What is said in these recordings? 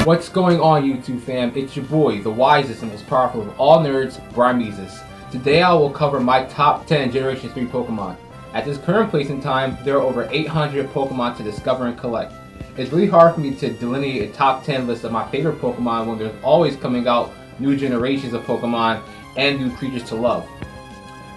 What's going on, YouTube fam? It's your boy, the wisest and most powerful of all nerds, Brimesus. Today I will cover my top 10 Generation 3 Pokemon. At this current place in time, there are over 800 Pokemon to discover and collect. It's really hard for me to delineate a top 10 list of my favorite Pokemon when there's always coming out new generations of Pokemon and new creatures to love.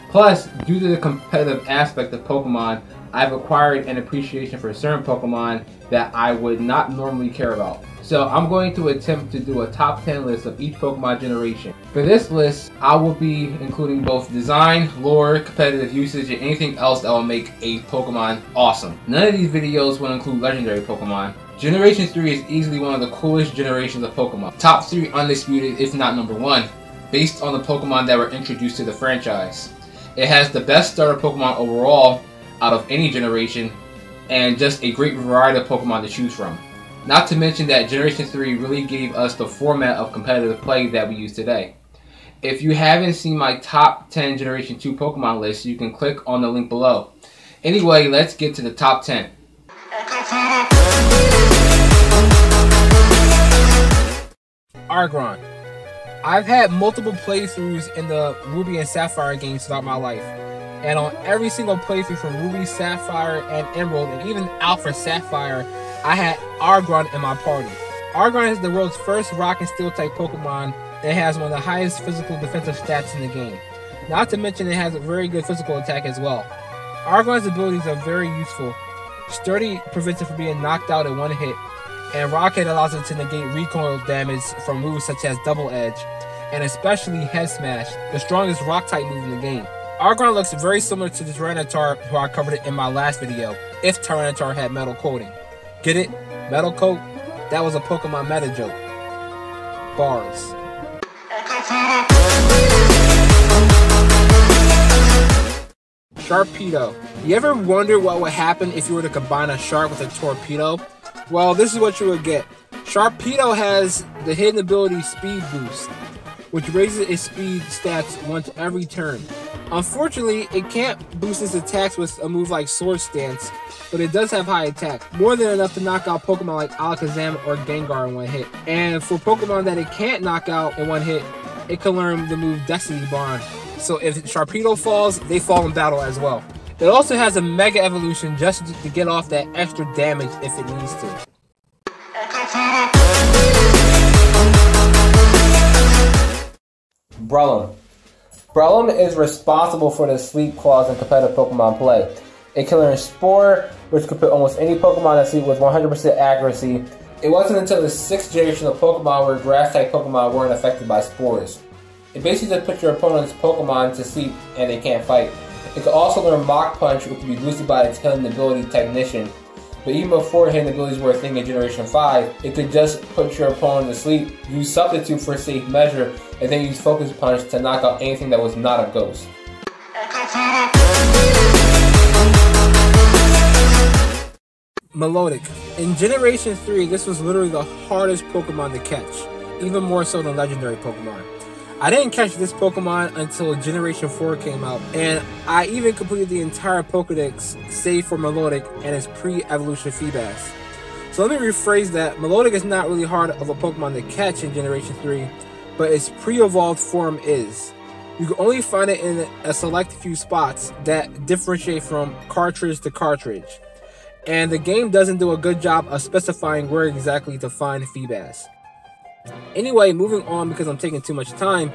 Plus, due to the competitive aspect of Pokemon, I've acquired an appreciation for certain Pokemon that I would not normally care about. So I'm going to attempt to do a top 10 list of each Pokemon generation. For this list, I will be including both design, lore, competitive usage, and anything else that will make a Pokemon awesome. None of these videos will include legendary Pokemon. Generation 3 is easily one of the coolest generations of Pokemon. Top 3 undisputed, if not number 1, based on the Pokemon that were introduced to the franchise. It has the best starter Pokemon overall out of any generation, and just a great variety of Pokemon to choose from. Not to mention that Generation 3 really gave us the format of competitive play that we use today. If you haven't seen my top 10 Generation 2 Pokemon list, you can click on the link below. Anyway, let's get to the top 10. Argon. I've had multiple playthroughs in the Ruby and Sapphire games throughout my life. And on every single playthrough from Ruby, Sapphire, and Emerald, and even Alpha Sapphire, I had Argon in my party. Argon is the world's first rock and steel type Pokemon that has one of the highest physical defensive stats in the game. Not to mention it has a very good physical attack as well. Argon's abilities are very useful. Sturdy prevents it from being knocked out in one hit, and Rocket allows it to negate recoil damage from moves such as Double Edge, and especially Head Smash, the strongest rock type move in the game. Argon looks very similar to the Tyranitar, who I covered it in my last video, if Tyranitar had metal coating. Get it? Metal coat? That was a Pokemon meta joke. Bars. Sharpedo. You ever wonder what would happen if you were to combine a Sharp with a Torpedo? Well, this is what you would get. Sharpedo has the hidden ability Speed Boost, which raises its speed stats once every turn. Unfortunately, it can't boost its attacks with a move like Sword Stance, but it does have high attack, more than enough to knock out Pokemon like Alakazam or Gengar in one hit. And for Pokemon that it can't knock out in one hit, it can learn the move Destiny Bond. So if Sharpedo falls, they fall in battle as well. It also has a Mega Evolution just to get off that extra damage if it needs to. Breloom. Breloom is responsible for the Sleep Clause in competitive Pokemon play. It can learn Spore, which could put almost any Pokemon to sleep with 100% accuracy. It wasn't until the 6th generation of Pokemon where Grass-type Pokemon weren't affected by Spores. It basically just puts your opponent's Pokemon to sleep and they can't fight. It can also learn Mach Punch, which can be boosted by its hidden ability Technician. But even before hidden abilities were a thing in Generation 5, it could just put your opponent to sleep, use Substitute for safe measure, and then use Focus Punch to knock out anything that was not a ghost. Melodic. In Generation 3, this was literally the hardest Pokemon to catch, even more so than legendary Pokemon. I didn't catch this Pokemon until Generation 4 came out, and I even completed the entire Pokedex save for Melodic and its pre-evolution Feebas. So let me rephrase that. Melodic is not really hard of a Pokemon to catch in Generation 3, but its pre-evolved form is. You can only find it in a select few spots that differentiate from cartridge to cartridge, and the game doesn't do a good job of specifying where exactly to find Feebas. Anyway, moving on because I'm taking too much time,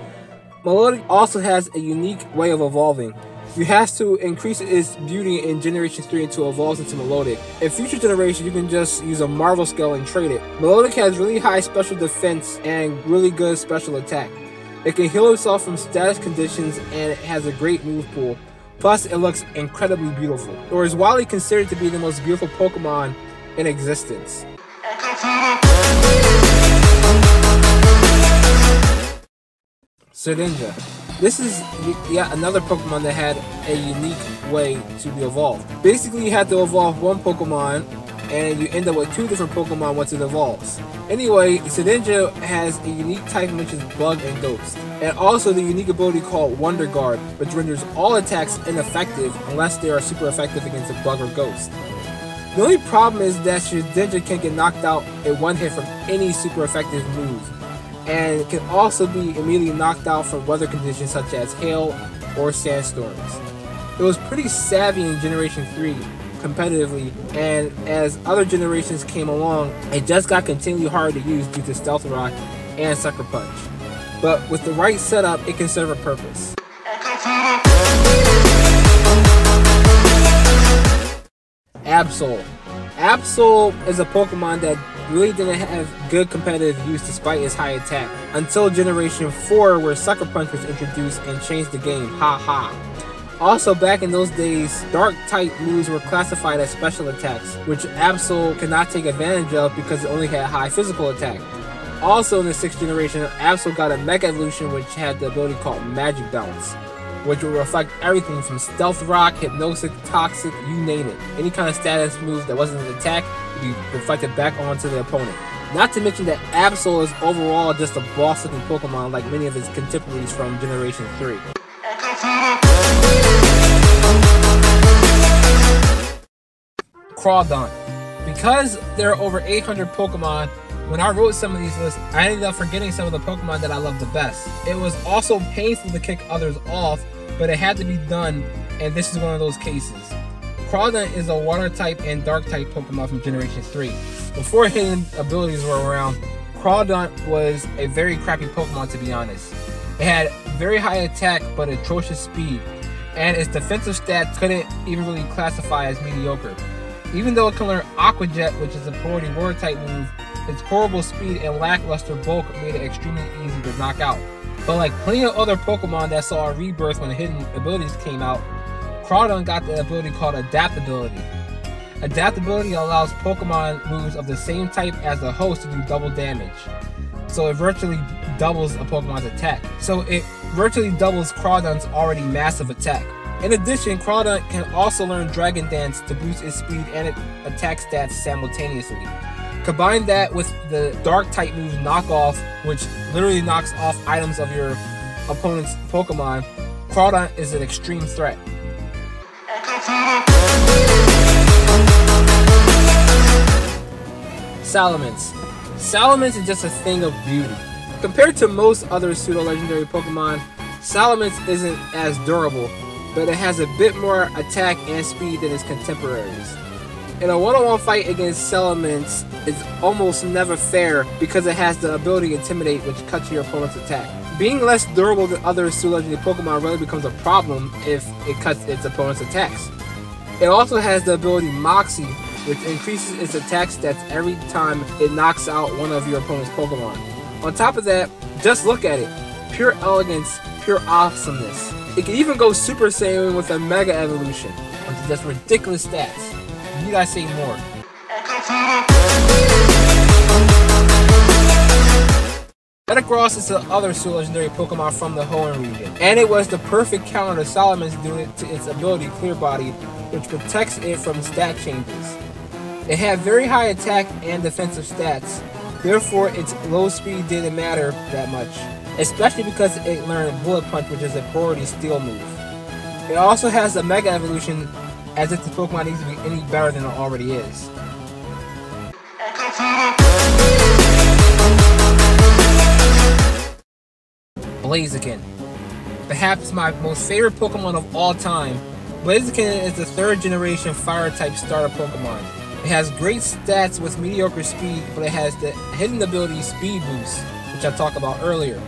Melodic also has a unique way of evolving. You have to increase its beauty in Generation 3 until it evolves into Melodic. In future generations, you can just use a Marvel Scale and trade it. Melodic has really high special defense and really good special attack. It can heal itself from status conditions and it has a great move pool. Plus, it looks incredibly beautiful. Or is widely considered to be the most beautiful Pokemon in existence. Shedinja. This is yet another Pokemon that had a unique way to be evolved. Basically, you have to evolve one Pokemon, and you end up with 2 different Pokemon once it evolves. Anyway, Shedinja has a unique type which is Bug and Ghost, and also the unique ability called Wonder Guard, which renders all attacks ineffective unless they are super effective against a Bug or Ghost. The only problem is that Shedinja can get knocked out in one hit from any super effective move, and it can also be immediately knocked out from weather conditions such as hail or sandstorms. It was pretty savvy in Generation 3 competitively, and as other generations came along, it just got continually harder to use due to Stealth Rock and Sucker Punch. But with the right setup, it can serve a purpose. Absol. Absol is a Pokemon that really didn't have good competitive use despite its high attack, until Generation 4 where Sucker Punch was introduced and changed the game, haha. Also, back in those days, Dark-type moves were classified as special attacks, which Absol could not take advantage of because it only had high physical attack. Also in the 6th generation, Absol got a Mega Evolution which had the ability called Magic Bounce, which will reflect everything from Stealth Rock, Hypnosis, Toxic, you name it. Any kind of status move that wasn't an attack would be reflected back onto the opponent. Not to mention that Absol is overall just a boss-looking Pokemon like many of its contemporaries from Generation 3. Crawdaunt. Because there are over 800 Pokemon, when I wrote some of these lists, I ended up forgetting some of the Pokemon that I love the best. It was also painful to kick others off, but it had to be done, and this is one of those cases. Crawdaunt is a Water-type and Dark-type Pokemon from Generation 3. Before hidden abilities were around, Crawdaunt was a very crappy Pokemon, to be honest. It had very high attack, but atrocious speed, and its defensive stats couldn't even really classify as mediocre. Even though it can learn Aqua Jet, which is a priority Water-type move, its horrible speed and lackluster bulk made it extremely easy to knock out. But like plenty of other Pokemon that saw a rebirth when the hidden abilities came out, Crawdaunt got the ability called Adaptability. Adaptability allows Pokemon moves of the same type as the host to do double damage. So it virtually doubles a Pokemon's attack. So it virtually doubles Crawdaunt's already massive attack. In addition, Crawdaunt can also learn Dragon Dance to boost its speed and its attack stats simultaneously. Combine that with the Dark-type move Knock Off, which literally knocks off items of your opponent's Pokemon, Crawdaunt is an extreme threat. Salamence. Salamence is just a thing of beauty. Compared to most other pseudo-legendary Pokemon, Salamence isn't as durable, but it has a bit more attack and speed than its contemporaries. In a one-on-one fight against Salamence, it's almost never fair because it has the ability Intimidate, which cuts your opponent's attack. Being less durable than other pseudo-legendary Pokemon really becomes a problem if it cuts its opponent's attacks. It also has the ability Moxie, which increases its attack stats every time it knocks out one of your opponent's Pokemon. On top of that, just look at it. Pure elegance, pure awesomeness. It can even go Super Saiyan with a Mega Evolution, which is just ridiculous stats. Need I say more? Metagross is the other pseudo-legendary Pokemon from the Hoenn region, and it was the perfect counter to Salamence due to its ability Clear Body, which protects it from stat changes. It had very high attack and defensive stats, therefore its low speed didn't matter that much, especially because it learned Bullet Punch, which is a priority Steel move. It also has a Mega Evolution, as if the Pokemon needs to be any better than it already is. Blaziken. Perhaps my most favorite Pokemon of all time, Blaziken is the 3rd generation Fire-type starter Pokemon. It has great stats with mediocre speed, but it has the hidden ability Speed Boost, which I talked about earlier.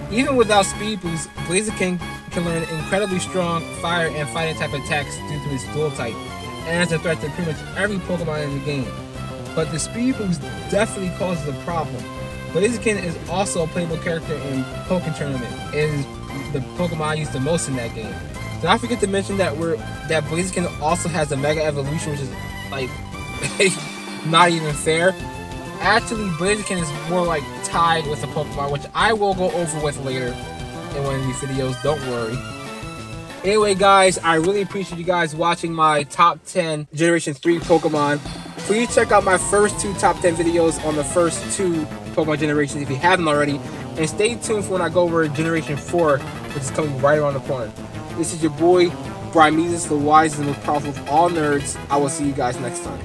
Even without Speed Boost, Blaziken can learn incredibly strong fire and fighting type attacks due to its dual type, and is a threat to pretty much every Pokemon in the game. But the Speed Boost definitely causes a problem. Blaziken is also a playable character in Pokken Tournament. It is the Pokemon I use the most in that game. Did I forget to mention that Blaziken also has a Mega Evolution, which is like not even fair? Actually, Blaziken is more like tied with a Pokemon, which I will go over with later in one of these videos, don't worry. Anyway guys, I really appreciate you guys watching my top 10 Generation 3 Pokemon. Please check out my first 2 top 10 videos on the first 2 Pokemon generations if you haven't already. And stay tuned for when I go over Generation 4, which is coming right around the corner. This is your boy, Brimesus, the wisest and most powerful of all nerds. I will see you guys next time.